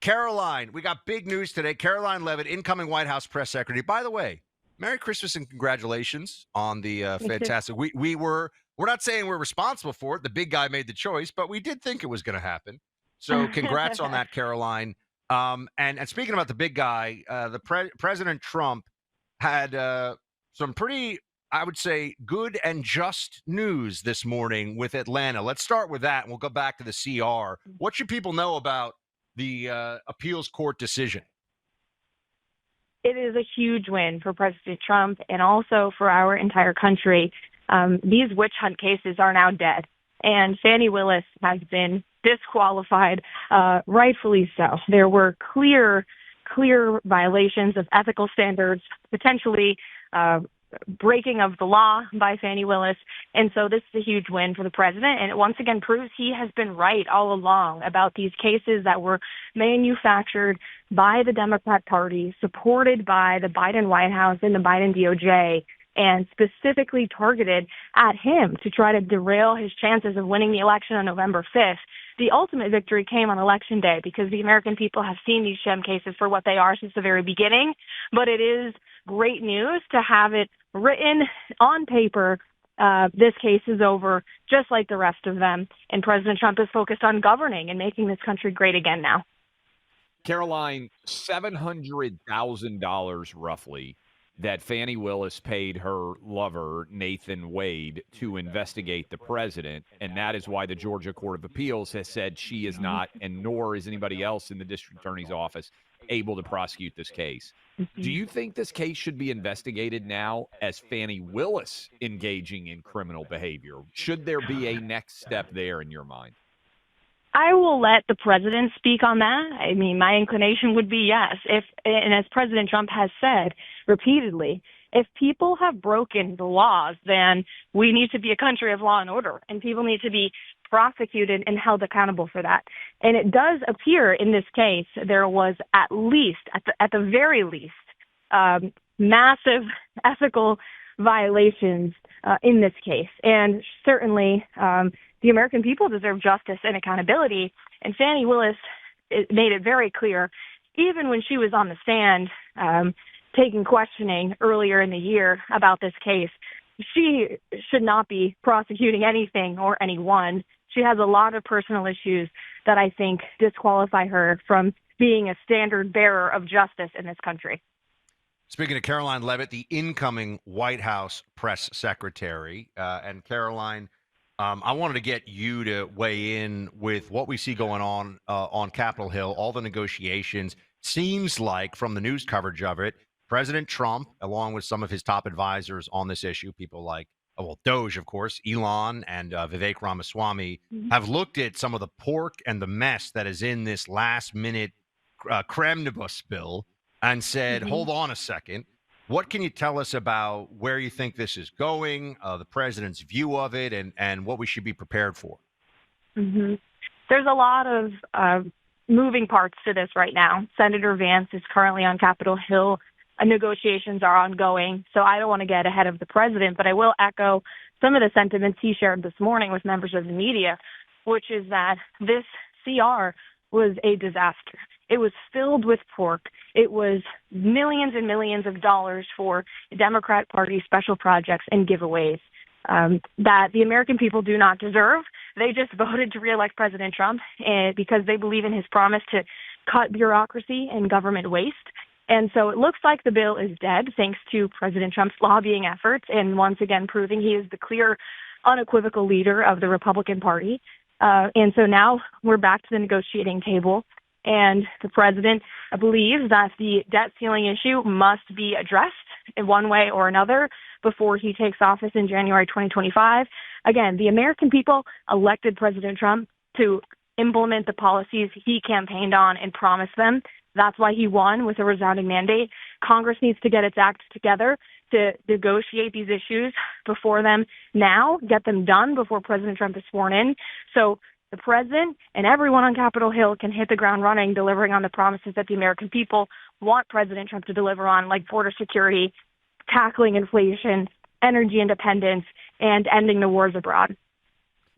Karoline, we got big news today. Karoline Leavitt, incoming White House press secretary. By the way, Merry Christmas and congratulations on the fantastic. We're not saying we're responsible for it. The big guy made the choice, but we did think it was going to happen. So congrats on that, Karoline. And speaking about the big guy, President Trump had some pretty, I would say, good and just news this morning with Atlanta. Let's start with that, and we'll go back to the CR. What should people know about the appeals court decision? It is a huge win for President Trump and also for our entire country. These witch hunt cases are now dead, and Fani Willis has been disqualified, rightfully so. There were clear violations of ethical standards, potentially breaking of the law by Fani Willis. And so this is a huge win for the president. And it once again proves he has been right all along about these cases that were manufactured by the Democrat Party, supported by the Biden White House and the Biden DOJ, and specifically targeted at him to try to derail his chances of winning the election on November 5th. The ultimate victory came on Election Day because the American people have seen these sham cases for what they are since the very beginning. But it is great news to have it written on paper. This case is over, just like the rest of them. And President Trump is focused on governing and making this country great again now. Karoline, $700,000 roughly that Fani Willis paid her lover, Nathan Wade, to investigate the president. And that is why the Georgia Court of Appeals has said she is not, and nor is anybody else in the district attorney's office, able to prosecute this case. Do you think this case should be investigated now as Fani Willis engaging in criminal behavior? Should there be a next step there in your mind? I will let the president speak on that. I mean, my inclination would be yes. And as President Trump has said repeatedly, if people have broken the laws, then we need to be a country of law and order, and people need to be prosecuted and held accountable for that. And it does appear in this case there was at the very least, massive ethical violations in this case. And certainly the American people deserve justice and accountability. And Fani Willis made it very clear, even when she was on the stand taking questioning earlier in the year about this case, she should not be prosecuting anything or anyone. She has a lot of personal issues that I think disqualify her from being a standard bearer of justice in this country. Speaking of Karoline Leavitt, the incoming White House press secretary, and Karoline, I wanted to get you to weigh in with what we see going on Capitol Hill, all the negotiations. Seems like from the news coverage of it, President Trump, along with some of his top advisors on this issue, people like, Doge, of course, Elon and Vivek Ramaswamy, have looked at some of the pork and the mess that is in this last-minute cremnibus bill and said, hold on a second. What can you tell us about where you think this is going, the president's view of it, and what we should be prepared for? There's a lot of moving parts to this right now. Senator Vance is currently on Capitol Hill. Negotiations are ongoing, so I don't want to get ahead of the president, but I will echo some of the sentiments he shared this morning with members of the media, which is that this CR was a disaster. It was filled with pork. It was millions and millions of dollars for Democrat Party special projects and giveaways that the American people do not deserve. They just voted to reelect President Trump because they believe in his promise to cut bureaucracy and government waste. And so it looks like the bill is dead thanks to President Trump's lobbying efforts and once again proving he is the clear, unequivocal leader of the Republican Party. And so now we're back to the negotiating table. And the president believes that the debt ceiling issue must be addressed in one way or another before he takes office in January 2025. Again, the American people elected President Trump to implement the policies he campaigned on and promised them. That's why he won with a resounding mandate. Congress needs to get its act together to negotiate these issues before them now, get them done before President Trump is sworn in. So the president and everyone on Capitol Hill can hit the ground running, delivering on the promises that the American people want President Trump to deliver on, like border security, tackling inflation, energy independence, and ending the wars abroad.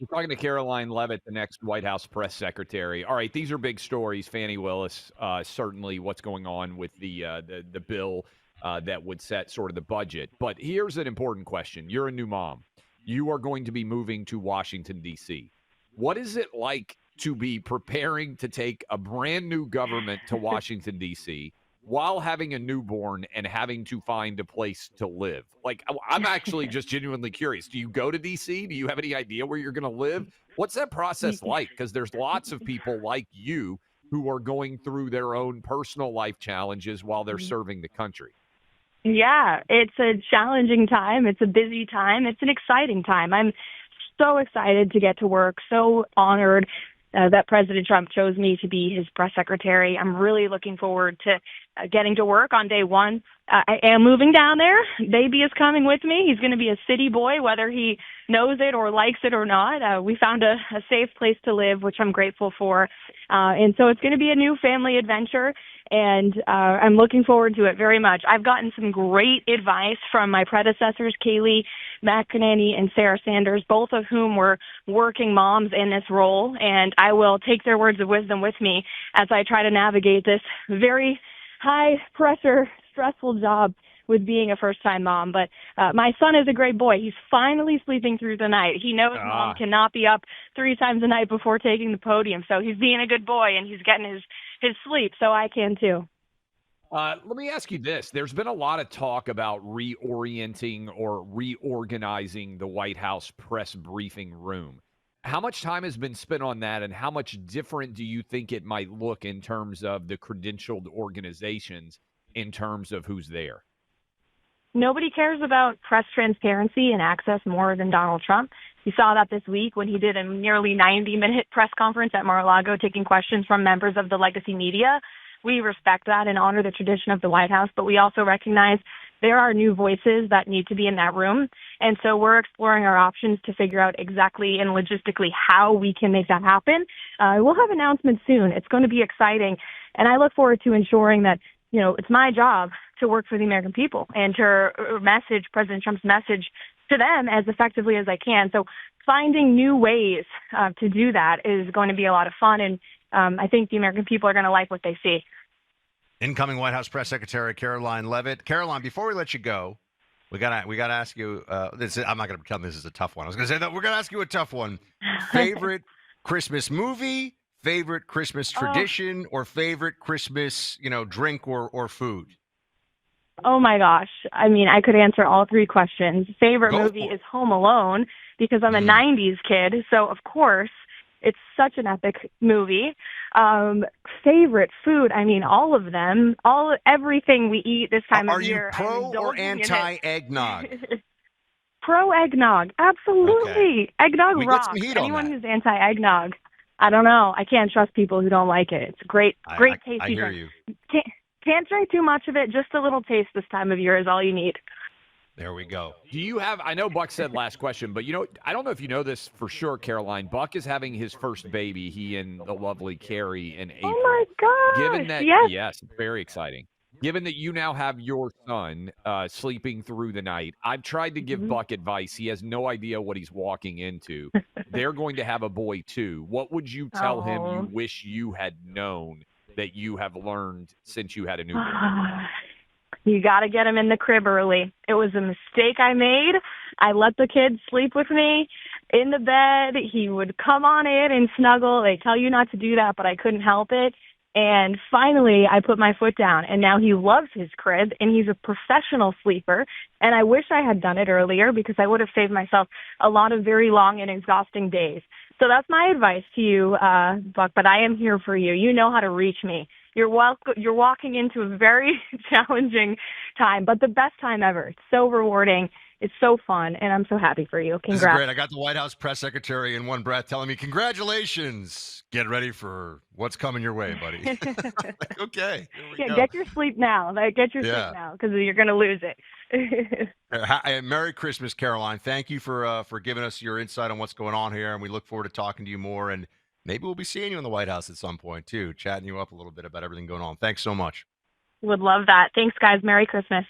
We're talking to Karoline Leavitt, the next White House press secretary. All right, these are big stories. Fani Willis, certainly what's going on with the bill that would set sort of the budget. But here's an important question. You're a new mom. You are going to be moving to Washington, D.C. What is it like to be preparing to take a brand new government to Washington, D.C., while having a newborn and having to find a place to live? Like, I'm actually just genuinely curious. Do you go to D.C.? Do you have any idea where you're going to live? What's that process like? Because there's lots of people like you who are going through their own personal life challenges while they're serving the country. Yeah, it's a challenging time. It's a busy time. It's an exciting time. I'm so excited to get to work, so honored that President Trump chose me to be his press secretary. I'm really looking forward to getting to work on day one. I am moving down there. Baby is coming with me. He's going to be a city boy, whether he knows it or likes it or not. We found a safe place to live, which I'm grateful for. And so it's going to be a new family adventure, and I'm looking forward to it very much. I've gotten some great advice from my predecessors, Kayleigh McEnany and Sarah Sanders, both of whom were working moms in this role, and I will take their words of wisdom with me as I try to navigate this very high-pressure, stressful job with being a first-time mom. But my son is a great boy. He's finally sleeping through the night. He knows mom cannot be up 3 times a night before taking the podium, so he's being a good boy, and he's getting his sleep, so I can too. Let me ask you this. There's been a lot of talk about reorienting or reorganizing the White House press briefing room. How much time has been spent on that, and how much different do you think it might look in terms of the credentialed organizations in terms of who's there? Nobody cares about press transparency and access more than Donald Trump. You saw that this week when he did a nearly 90-minute press conference at Mar-a-Lago taking questions from members of the legacy media. We respect that and honor the tradition of the White House, but we also recognize there are new voices that need to be in that room. And so we're exploring our options to figure out exactly and logistically how we can make that happen. We'll have announcements soon. It's going to be exciting. And I look forward to ensuring that, you know, it's my job to work for the American people and to message President Trump's message to them as effectively as I can. So finding new ways to do that is going to be a lot of fun. And I think the American people are going to like what they see. Incoming White House Press Secretary Karoline Leavitt. Karoline, before we let you go, we gotta ask you. I'm not going to pretend this is a tough one. I was going to say that we're going to ask you a tough one. Favorite Christmas movie, favorite Christmas tradition, or favorite Christmas, drink or food? Oh my gosh! I mean, I could answer all 3 questions. Favorite movie is Home Alone because I'm a '90s kid, so of course. It's such an epic movie. Favorite food? I mean, all of them. Everything we eat this time of year. Are you pro or anti-eggnog? Pro eggnog, absolutely. Okay. Eggnog rocks. Anyone who's anti-eggnog, I don't know. I can't trust people who don't like it. It's great tasty. I hear you. Can't drink too much of it. Just a little taste this time of year is all you need. There we go. Do you have, I know Buck said last question, but I don't know if you know this for sure, Karoline. Buck is having his first baby, he and the lovely Carrie, in April. Oh my gosh. Given that, yes, very exciting. Given that you now have your son sleeping through the night, I've tried to give Buck advice. He has no idea what he's walking into. They're going to have a boy too. What would you tell him you wish you had known that you have learned since you had a newborn? You got to get him in the crib early. It was a mistake I made. I let the kid sleep with me in the bed. He would come on in and snuggle. They tell you not to do that, but I couldn't help it. And finally, I put my foot down, and now he loves his crib, and he's a professional sleeper. And I wish I had done it earlier because I would have saved myself a lot of very long and exhausting days. So that's my advice to you, Buck, but I am here for you. You know how to reach me. You're walking into a very challenging time, but the best time ever. It's so rewarding. It's so fun, and I'm so happy for you. Congrats. This is great. I got the White House press secretary in one breath telling me, congratulations. Get ready for what's coming your way, buddy. Like, okay. Here we go. Get your sleep now. Get your sleep now because you're going to lose it. Merry Christmas, Karoline. Thank you for giving us your insight on what's going on here, and we look forward to talking to you more. And maybe we'll be seeing you in the White House at some point, too, chatting you up a little bit about everything going on. Thanks so much. Would love that. Thanks, guys. Merry Christmas.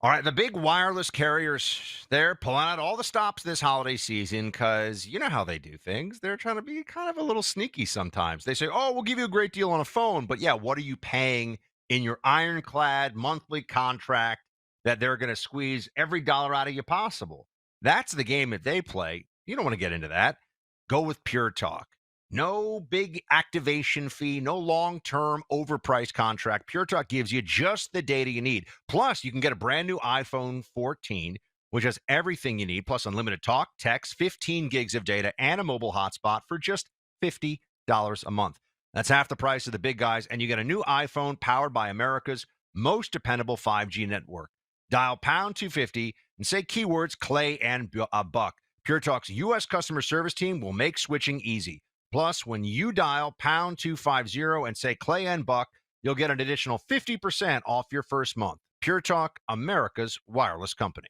All right, the big wireless carriers, they're pulling out all the stops this holiday season because you know how they do things. They're trying to be kind of a little sneaky sometimes. They say, oh, we'll give you a great deal on a phone. But yeah, what are you paying in your ironclad monthly contract that they're going to squeeze every dollar out of you possible? That's the game that they play. You don't want to get into that. Go with Pure Talk. No big activation fee, no long-term overpriced contract. Pure Talk gives you just the data you need. Plus, you can get a brand new iPhone 14, which has everything you need, plus unlimited talk, text, 15 gigs of data, and a mobile hotspot for just $50 a month. That's half the price of the big guys, and you get a new iPhone powered by America's most dependable 5G network. Dial pound 250 and say keywords Clay and Buck. Pure Talk's U.S. customer service team will make switching easy. Plus, when you dial pound 250 and say Clay and Buck, you'll get an additional 50% off your first month. Pure Talk, America's wireless company.